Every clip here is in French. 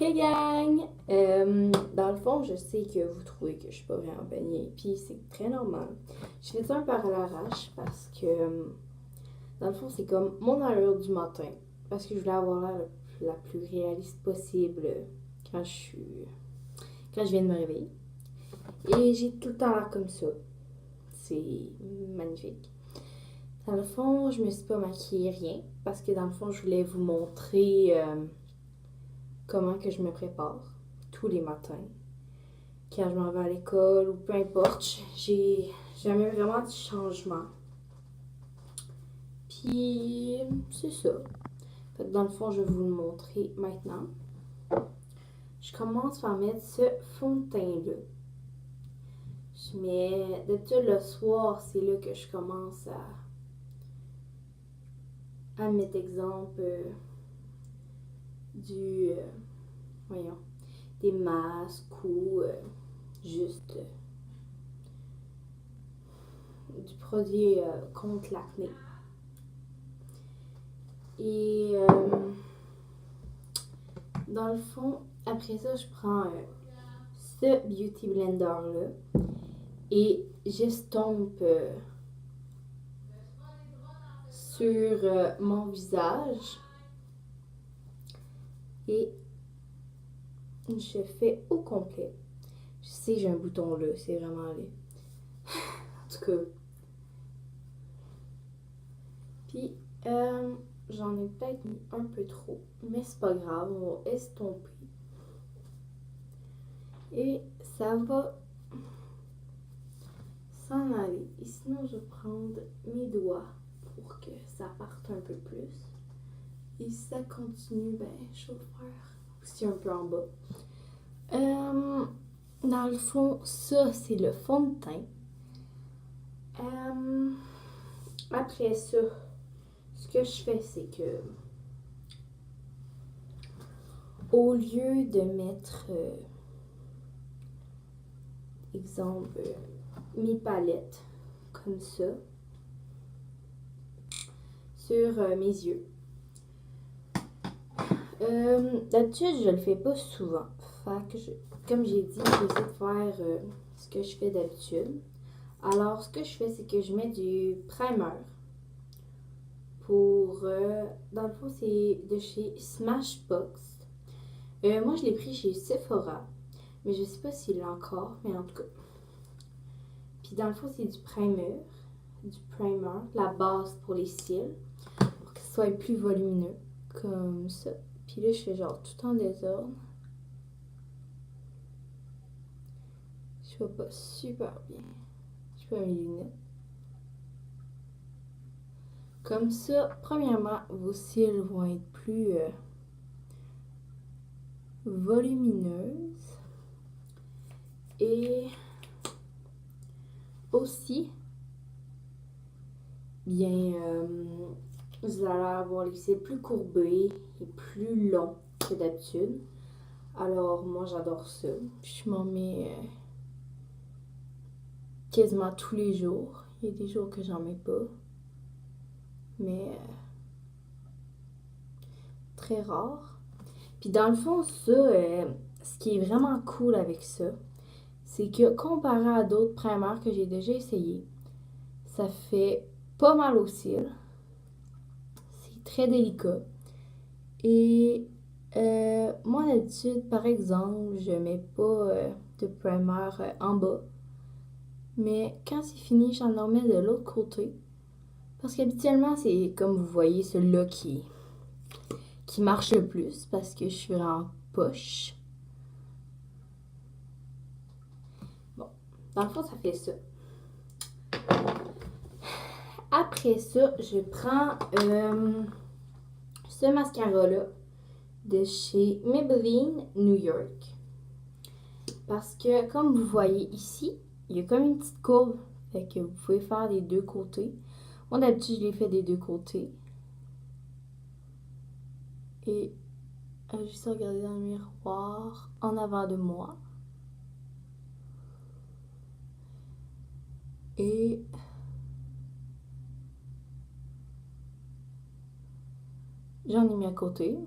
Hey gang! Dans le fond, je sais que vous trouvez que je suis pas vraiment baignée, puis c'est très normal. Je fais ça un peu à l'arrache parce que, dans le fond, c'est comme mon allure du matin. Parce que je voulais avoir l'air la plus réaliste possible quand quand je viens de me réveiller. Et j'ai tout le temps l'air comme ça. C'est magnifique. Dans le fond, je me suis pas maquillée rien parce que dans le fond, je voulais vous montrer comment que je me prépare tous les matins. Quand je m'en vais à l'école ou peu importe, j'ai jamais vraiment de changement. Puis, c'est ça. Fait que dans le fond, je vais vous le montrer maintenant. Je commence par mettre ce fond de teint-là. Je mets, d'habitude le soir, c'est là que je commence à mettre exemple du, voyons, des masques ou juste du produit contre l'acné. Et dans le fond, après ça, je prends ce Beauty Blender-là et j'estompe sur mon visage et je fais au complet. Je sais, j'ai un bouton là, c'est vraiment laid. En tout cas. Puis, j'en ai peut-être mis un peu trop, mais c'est pas grave, on va estomper. Et ça va s'en aller. Et sinon, je vais prendre mes doigts pour que ça parte un peu plus. Et si ça continue, ben, je vais faire aussi un peu en bas. Dans le fond, ça, c'est le fond de teint. Après ça, ce que je fais, c'est que au lieu de mettre, exemple, mes palettes comme ça sur mes yeux, d'habitude, je le fais pas souvent. Fait que comme j'ai dit, j'essaie de faire ce que je fais d'habitude. Alors, ce que je fais, c'est que je mets du primer pour, dans le fond, c'est de chez Smashbox. Moi, je l'ai pris chez Sephora, mais je sais pas s'il l'a encore, mais en tout cas. Puis dans le fond, c'est du primer, la base pour les cils, pour qu'ils soient plus volumineux, comme ça. Puis là, je fais genre tout en désordre. Je vois pas super bien. Je peux mes lunettes. Comme ça, premièrement, vos cils vont être plus volumineuses. Et aussi, bien, vous allez avoir les cils plus courbés et plus longs que d'habitude. Alors, moi, j'adore ça. Puis, je m'en mets quasiment tous les jours. Il y a des jours que j'en mets pas. Mais très rare. Puis, dans le fond, ça, ce qui est vraiment cool avec ça, c'est que comparé à d'autres primers que j'ai déjà essayé, ça fait pas mal aux cils. C'est très délicat. Et moi, d'habitude, par exemple, je mets pas de primer en bas. Mais quand c'est fini, j'en remets de l'autre côté. Parce qu'habituellement, c'est comme vous voyez, celui-là qui marche le plus. Parce que je suis en poche. Bon, dans le fond, ça fait ça. Après ça, je prends ce mascara-là de chez Maybelline New York. Parce que, comme vous voyez ici, il y a comme une petite courbe. Fait que vous pouvez faire des deux côtés. Moi, d'habitude, je l'ai fait des deux côtés. Et juste regarder dans le miroir en avant de moi. Et j'en ai mis à côté.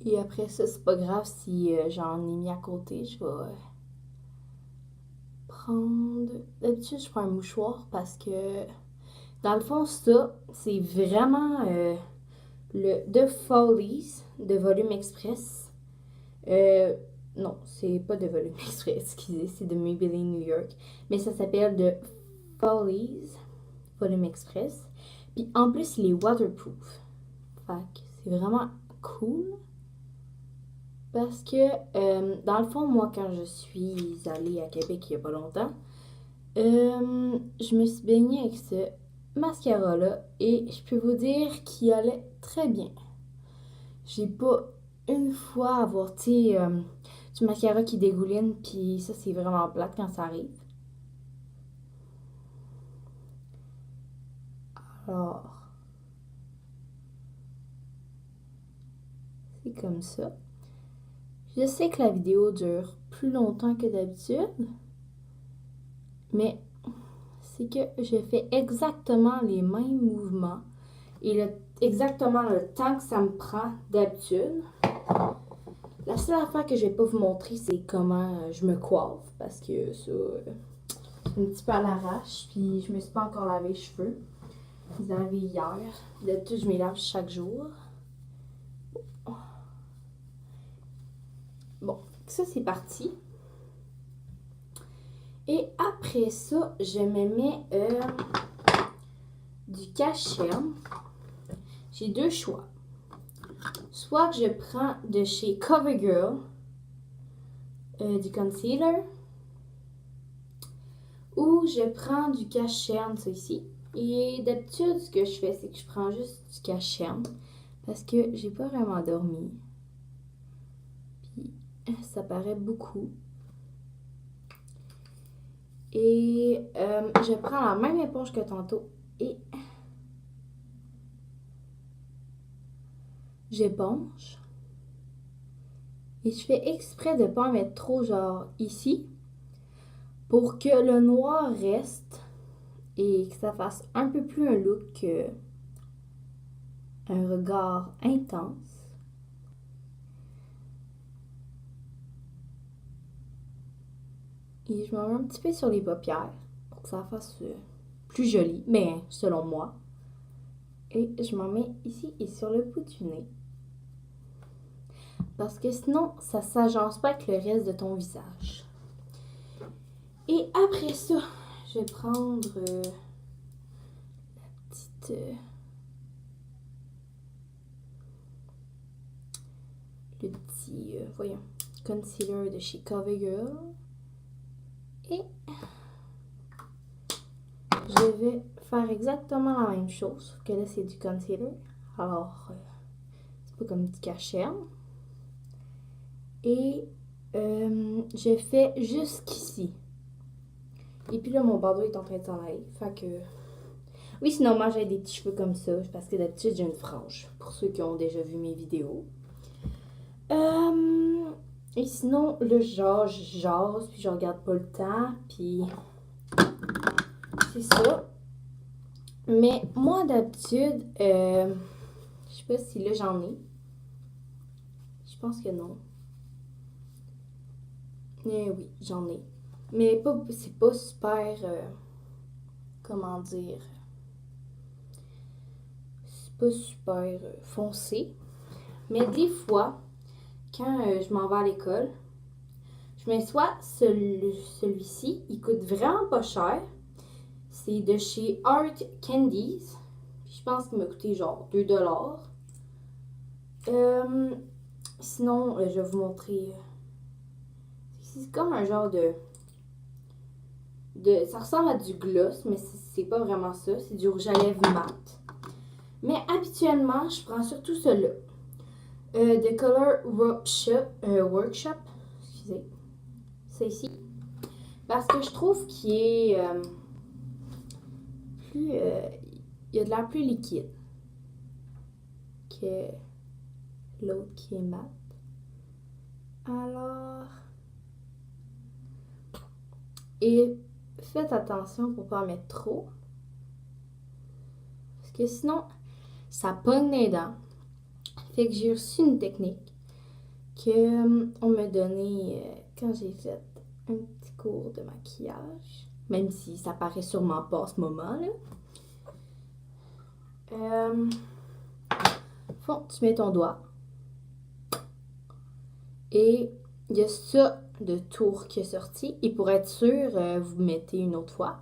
Puis après ça, c'est pas grave si j'en ai mis à côté. Je vais prendre... D'habitude, je prends un mouchoir parce que, dans le fond, ça, c'est vraiment le The Follies de Volume Express. Non, c'est pas de Volume Express, excusez, c'est de Maybelline New York. Mais ça s'appelle The Follies Volume Express. Puis en plus, il est waterproof. Fait que c'est vraiment cool. Parce que, dans le fond, moi, quand je suis allée à Québec il y a pas longtemps, je me suis baignée avec ce mascara-là et je peux vous dire qu'il allait très bien. J'ai pas une fois avoir, tu sais, du mascara qui dégouline, puis ça, c'est vraiment plate quand ça arrive. Alors, c'est comme ça. Je sais que la vidéo dure plus longtemps que d'habitude, mais c'est que je fais exactement les mêmes mouvements et exactement le temps que ça me prend d'habitude. La seule affaire que je vais pas vous montrer, c'est comment je me coiffe, parce que ça, c'est un petit peu à l'arrache, puis je me suis pas encore lavé les cheveux. Je les ai lavés hier. D'habitude, je me lave chaque jour. Bon, ça c'est parti. Et après ça, je me mets du cache-cerne. J'ai deux choix. Soit que je prends de chez CoverGirl du concealer, ou je prends du cache-cerne, ça ici. Et d'habitude, ce que je fais, c'est que je prends juste du cache-cerne parce que j'ai pas vraiment dormi. Puis ça paraît beaucoup. Et je prends la même éponge que tantôt et j'éponge. Et je fais exprès de ne pas en mettre trop, genre ici, pour que le noir reste et que ça fasse un peu plus un look, un regard intense. Et je m'en mets un petit peu sur les paupières pour que ça fasse plus joli, mais selon moi. Et je m'en mets ici et sur le bout du nez. Parce que sinon, ça ne s'agence pas avec le reste de ton visage. Et après ça, je vais prendre la petite... le petit, voyons, concealer de chez CoverGirl. Et je vais faire exactement la même chose, sauf que là, c'est du concealer. Alors, c'est pas comme du cache-cerne. Et je fais jusqu'ici. Et puis là, mon bandeau est en train de s'en aller. Fait que... Oui, sinon, moi, j'ai des petits cheveux comme ça. Parce que d'habitude, j'ai une frange. Pour ceux qui ont déjà vu mes vidéos. Et sinon, là, je jase, puis je regarde pas le temps. Puis... c'est ça. Mais moi, d'habitude, je sais pas si là, j'en ai. Je pense que non. Mais oui, j'en ai. Mais c'est pas super... comment dire... c'est pas super foncé. Mais des fois, quand je m'en vais à l'école, je mets soit celui-ci, il coûte vraiment pas cher. C'est de chez Art Candies. Je pense qu'il m'a coûté genre 2$. Sinon, je vais vous montrer. C'est comme un genre de... Ça ressemble à du gloss, mais c'est pas vraiment ça. C'est du rouge à lèvres mat. Mais habituellement, je prends surtout celui-là. The Color Workshop. Excusez. C'est ici. Parce que je trouve qu'il est plus... il a de l'air plus liquide que l'autre qui est mat. Alors... Et faites attention pour pas en mettre trop. Parce que sinon, ça pogne les dents. Fait que j'ai reçu une technique. que on m'a donné quand j'ai fait un petit cours de maquillage. Même si ça paraît sûrement pas en ce moment, là. Tu mets ton doigt. Et il y a ça de tour qui est sorti. Et pour être sûr, vous mettez une autre fois.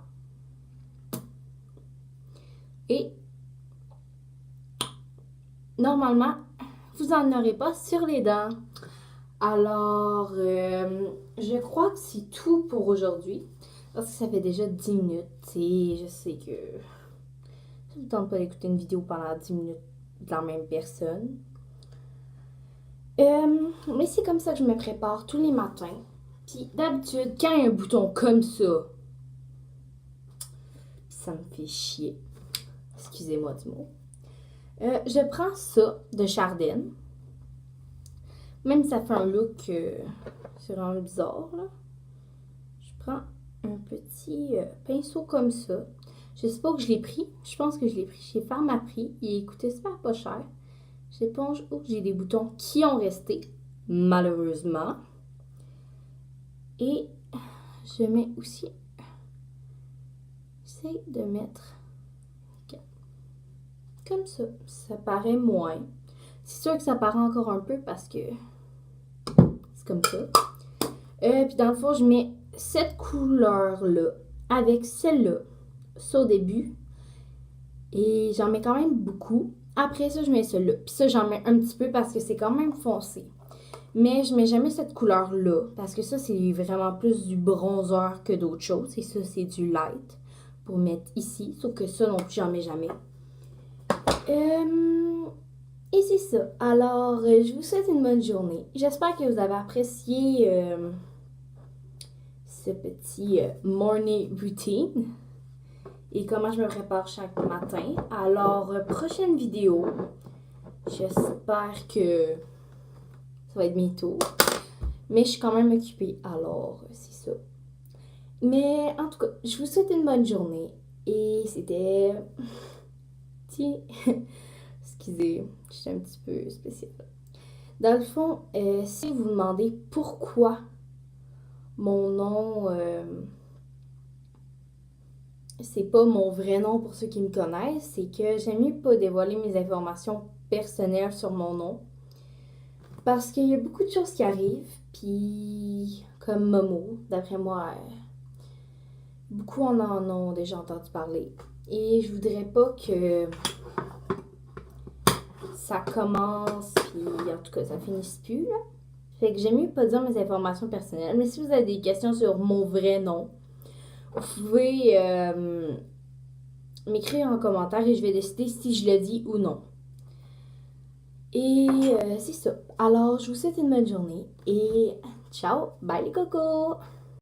Et normalement, vous n'en aurez pas sur les dents. Alors, je crois que c'est tout pour aujourd'hui. Parce que ça fait déjà 10 minutes. Et je sais que ça ne vous tente pas d'écouter une vidéo pendant 10 minutes de la même personne. Mais c'est comme ça que je me prépare tous les matins. Puis d'habitude, quand il y a un bouton comme ça me fait chier. Excusez-moi du mot. Je prends ça de Chardin. Même si ça fait un look, c'est vraiment bizarre, là. Je prends un petit pinceau comme ça. Je sais pas où je l'ai pris. Je pense que je l'ai pris chez Pharmaprix. Il coûtait super pas cher. J'éponge où j'ai des boutons qui ont resté, malheureusement. Et je mets aussi... J'essaie de mettre... Comme ça. Ça paraît moins. C'est sûr que ça paraît encore un peu parce que... C'est comme ça. Puis dans le fond, je mets cette couleur-là avec celle-là. Ça au début. Et j'en mets quand même beaucoup. Après ça, je mets celle-là. Puis ça, j'en mets un petit peu parce que c'est quand même foncé. Mais je mets jamais cette couleur-là. Parce que ça, c'est vraiment plus du bronzer que d'autres choses. Et ça, c'est du light. Pour mettre ici. Sauf que ça non plus, j'en mets jamais. Et c'est ça. Alors, je vous souhaite une bonne journée. J'espère que vous avez apprécié ce petit morning routine et comment je me prépare chaque matin. Alors, prochaine vidéo, j'espère que ça va être bientôt. Mais je suis quand même occupée, alors c'est ça. Mais en tout cas, je vous souhaite une bonne journée. Et c'était... Excusez, j'étais un petit peu spéciale. Dans le fond, si vous vous demandez pourquoi mon nom, c'est pas mon vrai nom pour ceux qui me connaissent, c'est que j'aime mieux pas dévoiler mes informations personnelles sur mon nom. Parce qu'il y a beaucoup de choses qui arrivent, puis comme Momo, d'après moi, beaucoup en ont déjà entendu parler. Et je voudrais pas que ça commence, puis en tout cas, ça finisse plus, là. Fait que j'aime mieux pas dire mes informations personnelles. Mais si vous avez des questions sur mon vrai nom, vous pouvez m'écrire en commentaire et je vais décider si je le dis ou non. Et c'est ça. Alors, je vous souhaite une bonne journée et ciao, bye les cocos!